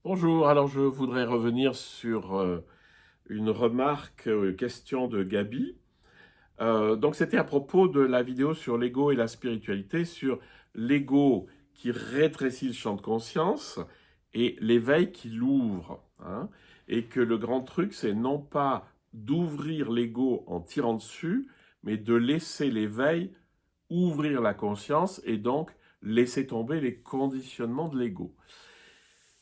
Bonjour, alors je voudrais revenir sur une remarque, question de Gabi. Donc c'était à propos de la vidéo sur l'ego et la spiritualité, sur l'ego qui rétrécit le champ de conscience et l'éveil qui l'ouvre, hein. Et que le grand truc, c'est non pas d'ouvrir l'ego en tirant dessus, mais de laisser l'éveil ouvrir la conscience et donc laisser tomber les conditionnements de l'ego.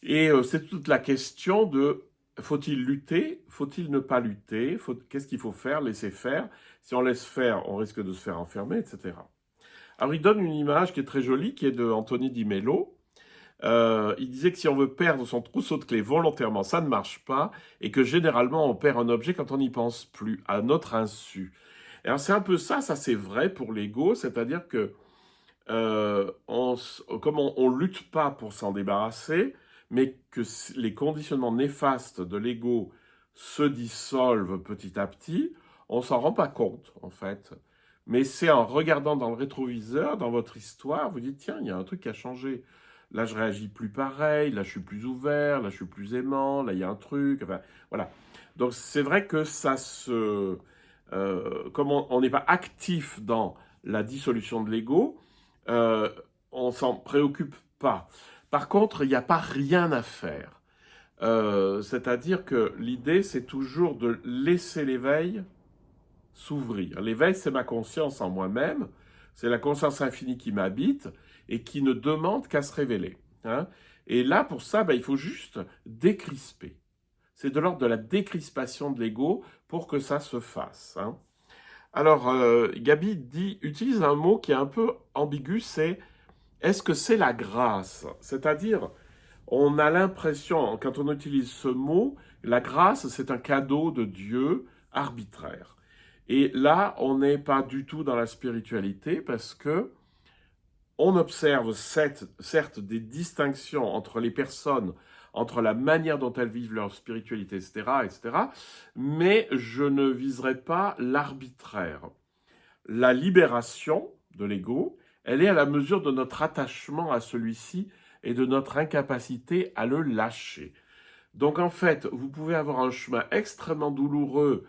Et c'est toute la question de faut-il lutter, faut-il ne pas lutter, qu'est-ce qu'il faut faire, laisser faire. Si on laisse faire, on risque de se faire enfermer, etc. Alors il donne une image qui est très jolie, qui est de Anthony Di Mello. Il disait que si on veut perdre son trousseau de clés volontairement, ça ne marche pas, et que généralement on perd un objet quand on n'y pense plus, à notre insu. Alors c'est un peu ça c'est vrai pour l'ego, c'est-à-dire que comme on lutte pas pour s'en débarrasser, mais que les conditionnements néfastes de l'ego se dissolvent petit à petit, on s'en rend pas compte, en fait. Mais c'est en regardant dans le rétroviseur, dans votre histoire, vous dites, tiens, il y a un truc qui a changé. Là, je réagis plus pareil, là, je suis plus ouvert, là, je suis plus aimant, là, il y a un truc, enfin, voilà. Donc, c'est vrai que comme on n'est pas actif dans la dissolution de l'ego, euh, on s'en préoccupe pas. Par contre, il n'y a pas rien à faire. C'est-à-dire que l'idée, c'est toujours de laisser l'éveil s'ouvrir. L'éveil, c'est ma conscience en moi-même, c'est la conscience infinie qui m'habite et qui ne demande qu'à se révéler, hein. Et là, pour ça, il faut juste décrisper. C'est de l'ordre de la décrispation de l'ego pour que ça se fasse, hein. Alors, Gabi utilise un mot qui est un peu ambigu, c'est est-ce que c'est la grâce? C'est-à-dire, on a l'impression, quand on utilise ce mot, la grâce, c'est un cadeau de Dieu arbitraire. Et là, on n'est pas du tout dans la spiritualité parce que on observe certes des distinctions entre les personnes, entre la manière dont elles vivent leur spiritualité, etc., etc., mais je ne viserai pas l'arbitraire. La libération de l'ego, elle est à la mesure de notre attachement à celui-ci et de notre incapacité à le lâcher. Donc en fait, vous pouvez avoir un chemin extrêmement douloureux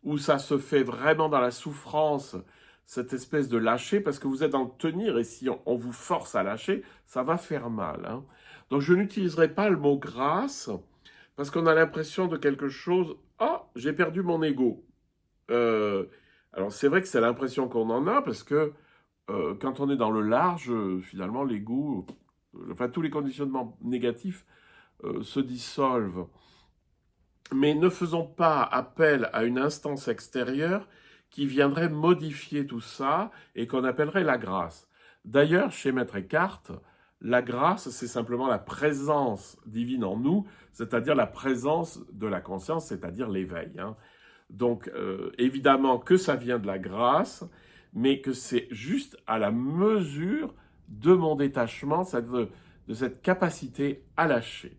où ça se fait vraiment dans la souffrance, cette espèce de lâcher, parce que vous êtes dans le tenir et si on vous force à lâcher, ça va faire mal, hein. Donc je n'utiliserai pas le mot grâce parce qu'on a l'impression de quelque chose. Ah, j'ai perdu mon ego. Euh, alors c'est vrai que c'est l'impression qu'on en a parce que quand on est dans le large, finalement l'ego, enfin tous les conditionnements négatifs se dissolvent. Mais ne faisons pas appel à une instance extérieure qui viendrait modifier tout ça et qu'on appellerait la grâce. D'ailleurs, chez Maître Eckhart, la grâce, c'est simplement la présence divine en nous, c'est-à-dire la présence de la conscience, c'est-à-dire l'éveil, hein. Donc, évidemment que ça vient de la grâce, mais que c'est juste à la mesure de mon détachement, de cette capacité à lâcher.